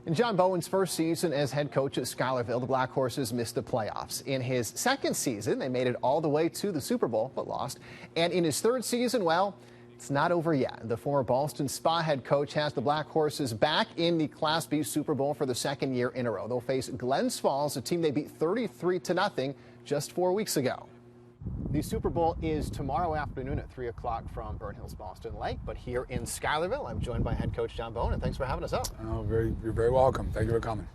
In John Bowen's first season as head coach at Schuylerville, the Black Horses missed the playoffs. In his second season, they made it all the way to the Super Bowl, but lost. And in his third season, well, it's not over yet. The former Ballston Spa head coach has the Black Horses back in the Class B Super Bowl for the second year in a row. They'll face Glens Falls, a team they beat 33-0 just 4 weeks ago. The Super Bowl is tomorrow afternoon at 3 o'clock from Burn Hills Boston Lake. But here in Schuylerville, I'm joined by head coach John Bowen, and thanks for having us up. Oh, you're very welcome. Thank you for coming.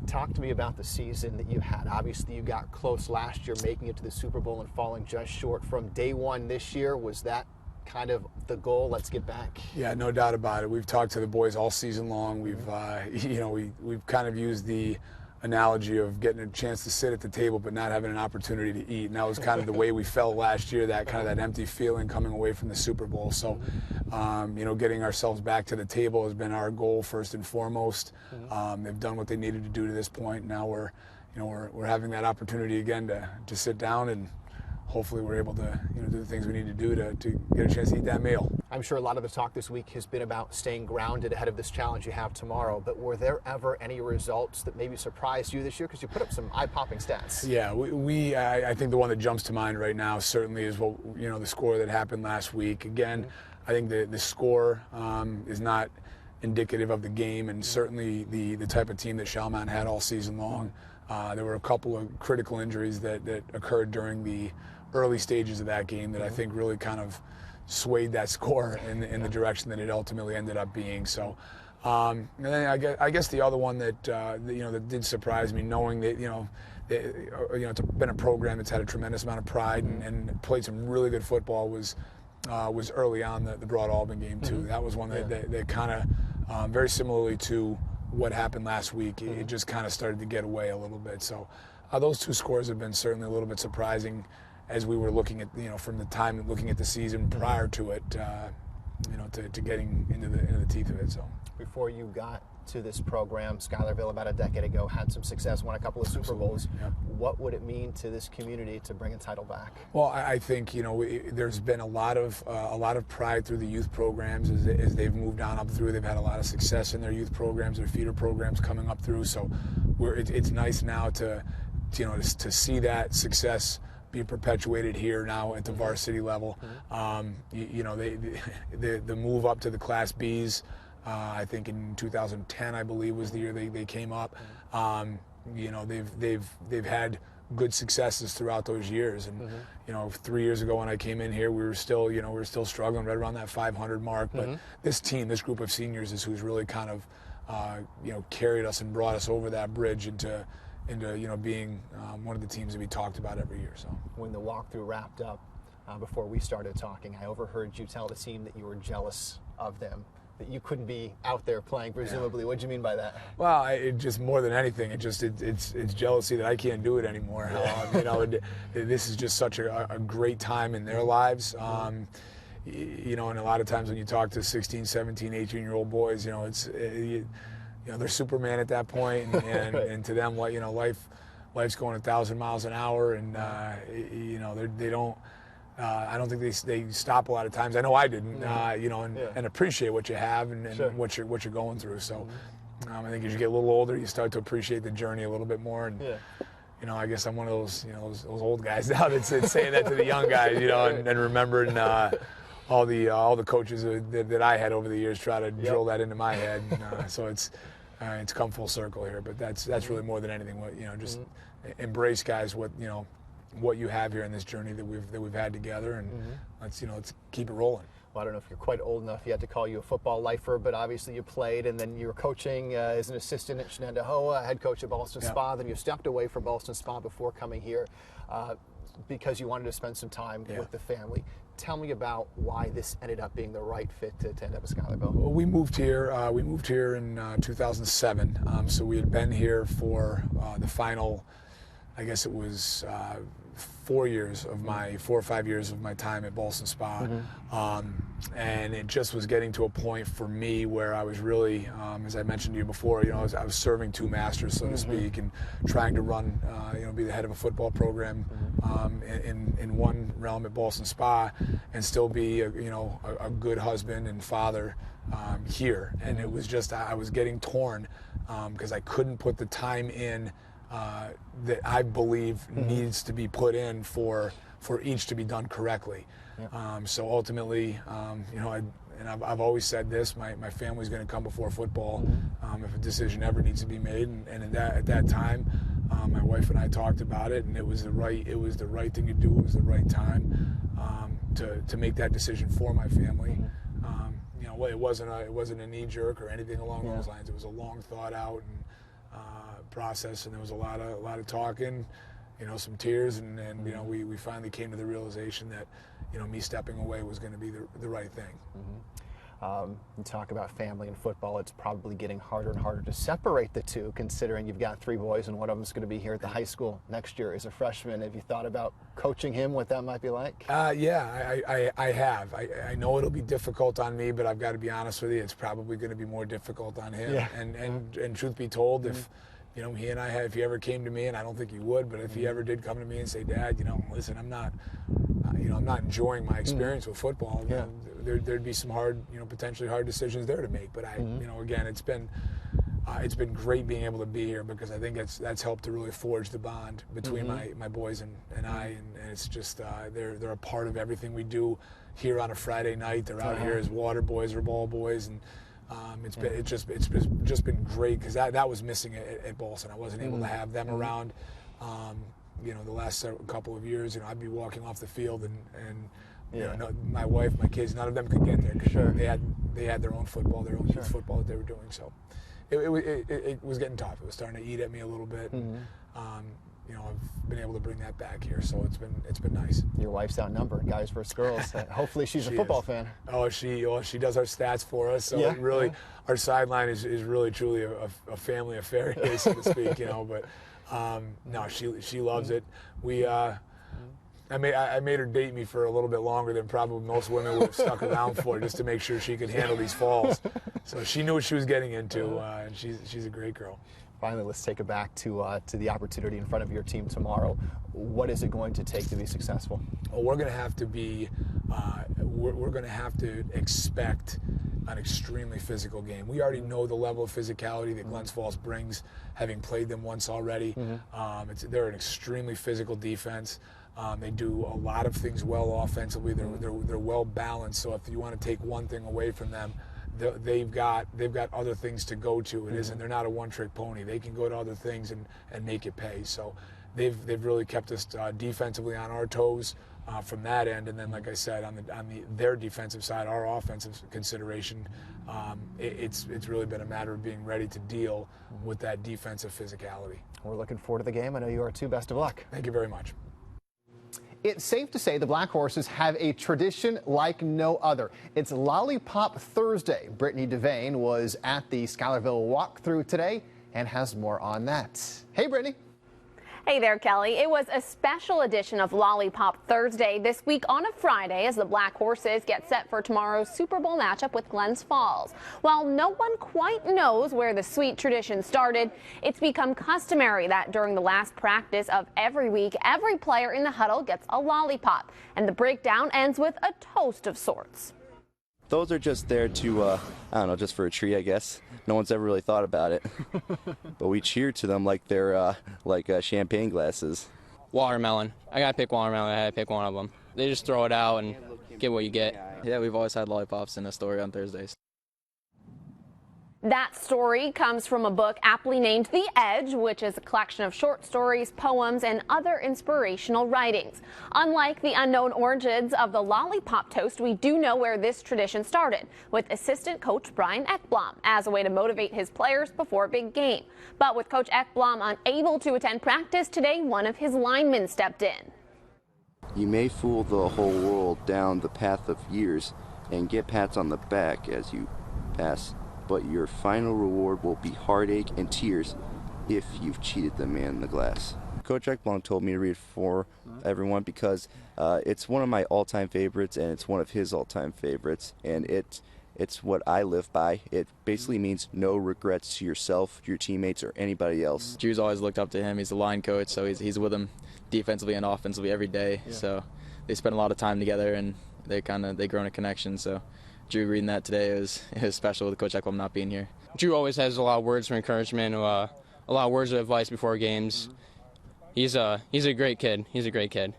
Talk to me about the season that you had. Obviously, you got close last year, making it to the Super Bowl and falling just short. From day one this year, was that kind of the goal? Let's get back. Yeah, no doubt about it. We've talked to the boys all season long. We've, we've kind of used the analogy of getting a chance to sit at the table but not having an opportunity to eat, and that was kind of the way we felt last year, that kind of that empty feeling coming away from the Super Bowl. So getting ourselves back to the table has been our goal first and foremost. They've done what they needed to do to this point. Now we're having that opportunity again to sit down, and hopefully we're able to do the things we need to do to get a chance to eat that meal. I'm sure a lot of the talk this week has been about staying grounded ahead of this challenge you have tomorrow, but were there ever any results that maybe surprised you this year? Because you put up some eye-popping stats. Yeah, I think the one that jumps to mind right now certainly is the score that happened last week. Again, I think the score is not indicative of the game, and certainly the type of team that Chalmont had all season long. There were a couple of critical injuries that occurred during the early stages of that game that I think really kind of swayed that score in the direction that it ultimately ended up being. So, and then I guess the other one that that did surprise me, knowing that it's been a program that's had a tremendous amount of pride and played some really good football, was early on the Broad Albany game too. That was one that kind of very similarly to what happened last week. It just kind of started to get away a little bit. So those two scores have been certainly a little bit surprising as we were looking at, from the time looking at the season prior to it, to getting into the teeth of it. So before you got to this program, Schuylerville about a decade ago had some success, won a couple of Super Bowls. Yep. What would it mean to this community to bring a title back? Well, I think there's been a lot of pride through the youth programs as they've moved on up through. They've had a lot of success in their youth programs, their feeder programs coming up through. So it's nice now to see that success be perpetuated here now at the varsity level. The move up to the Class Bs, I think in 2010, I believe, was the year they came up. They've had good successes throughout those years, and 3 years ago when I came in here, we were still struggling right around that 500 mark. But this group of seniors, is who's really kind of carried us and brought us over that bridge into being one of the teams that we talked about every year. So when the walkthrough wrapped up, before we started talking, I overheard you tell the team that you were jealous of them, that you couldn't be out there playing, presumably. Yeah. What did you mean by that? Well, it just, more than anything, it's jealousy that I can't do it anymore. This is just such a great time in their lives. And a lot of times when you talk to 16, 17, 18-year-old boys, they're Superman at that point, and right. And to them, life's going 1,000 miles an hour, and they don't. I don't think they stop a lot of times. I know I didn't, and appreciate what you have and sure. what you're going through. So, I think as you get a little older, you start to appreciate the journey a little bit more. And I guess I'm one of those those old guys now that's saying that to the young guys, and remembering all the coaches that I had over the years try to drill that into my head. So it's come full circle here. But that's really more than anything. Just embrace, guys, what you have here in this journey that we've had together, and let's keep it rolling. Well, I don't know if you're quite old enough yet to call you a football lifer, but obviously you played, and then you were coaching as an assistant at Shenandoah, head coach at Ballston Spa. Then you stepped away from Ballston Spa before coming here because you wanted to spend some time with the family. Tell me about why this ended up being the right fit to end up at Schuylerville. Well, we moved here in 2007. So we had been here for the final, I guess it was 4 or 5 years of my time at Ballston Spa. And it just was getting to a point for me where I was really, as I mentioned to you before, I was serving two masters, so to speak, and trying to run, be the head of a football program in one realm at Ballston Spa, and still be a good husband and father here, and it was just I was getting torn because I couldn't put the time in that I believe needs to be put in for each to be done correctly. So ultimately, I've always said this: my family's going to come before football if a decision ever needs to be made. And at that time, my wife and I talked about it, and it was the right thing to do. It was the right time to make that decision for my family. It wasn't a knee jerk or anything along those lines. It was a long thought out process, and there was a lot of talking, some tears, and we finally came to the realization that me stepping away was going to be the right thing. You talk about family and football. It's probably getting harder and harder to separate the two, considering you've got 3 boys and one of them's going to be here at the high school next year as a freshman. Have you thought about coaching him, what that might be like? Yeah, I have. I know it'll be difficult on me, but I've got to be honest with you, it's probably going to be more difficult on him. Yeah. And truth be told, if he and I if he ever came to me, and I don't think he would, but if he ever did come to me and say, Dad, listen, I'm not enjoying my experience with football. There'd be some hard, potentially hard decisions there to make. But again, it's been great being able to be here, because I think that's helped to really forge the bond between my boys and I, and it's just they're a part of everything we do here on a Friday night. They're out here as water boys or ball boys, and it's just been great, because that was missing at Boston. I wasn't able to have them around. The last couple of years, I'd be walking off the field and my wife, my kids, none of them could get there, because they had their own football, their own youth football that they were doing. So it was getting tough. It was starting to eat at me a little bit. I've been able to bring that back here, so it's been nice. Your wife's outnumbered, guys versus girls. Hopefully she's a football fan. Oh, she does our stats for us. So really, our sideline is really truly a family affair, so to speak. But no, she loves it. I made her date me for a little bit longer than probably most women would have stuck around for, just to make sure she could handle these falls. So she knew what she was getting into, and she's a great girl. Finally, let's take it back to the opportunity in front of your team tomorrow. What is it going to take to be successful? Well, we're going to have to be. We're going to have to expect an extremely physical game. We already know the level of physicality that Glens Falls brings, having played them once already. They're an extremely physical defense. They do a lot of things well offensively. They're well balanced. So if you want to take one thing away from them, they've got other things to go to. They're not a one-trick pony. They can go to other things and make it pay. So they've really kept us defensively on our toes from that end. And then, like I said, on their defensive side, our offensive consideration, it's really been a matter of being ready to deal with that defensive physicality. We're looking forward to the game. I know you are too. Best of luck. Thank you very much. It's safe to say the Black Horses have a tradition like no other. It's Lollipop Thursday. Brittany Devane was at the Schuylerville walkthrough today and has more on that. Hey, Brittany. Hey there, Kelly. It was a special edition of Lollipop Thursday this week on a Friday as the Black Horses get set for tomorrow's Super Bowl matchup with Glens Falls. While no one quite knows where the sweet tradition started, it's become customary that during the last practice of every week, every player in the huddle gets a lollipop, and the breakdown ends with a toast of sorts. Those are just there to, I don't know, just for a treat, I guess. No one's ever really thought about it. But we cheer to them like they're champagne glasses. Watermelon. I gotta pick watermelon. I had to pick one of them. They just throw it out and get what you get. Yeah, we've always had lollipops in a story on Thursdays. That story comes from a book aptly named The Edge, which is a collection of short stories, poems, and other inspirational writings. Unlike the unknown origins of the lollipop toast, we do know where this tradition started, with assistant coach Brian Ekblom as a way to motivate his players before a big game. But with Coach Ekblom unable to attend practice today, one of his linemen stepped in. You may fool the whole world down the path of years and get pats on the back as you pass, but your final reward will be heartache and tears if you've cheated the man in the glass. Coach Ekblom told me to read it for everyone because it's one of my all-time favorites and it's one of his all-time favorites, and it's what I live by. It basically means no regrets to yourself, your teammates, or anybody else. Drew's always looked up to him. He's the line coach, so he's with him defensively and offensively every day. Yeah. So they spend a lot of time together, and they grown a connection. So Drew reading that today, it was special with Coach Ekholm not being here. Drew always has a lot of words of encouragement, a lot of words of advice before games. He's a great kid. He's a great kid.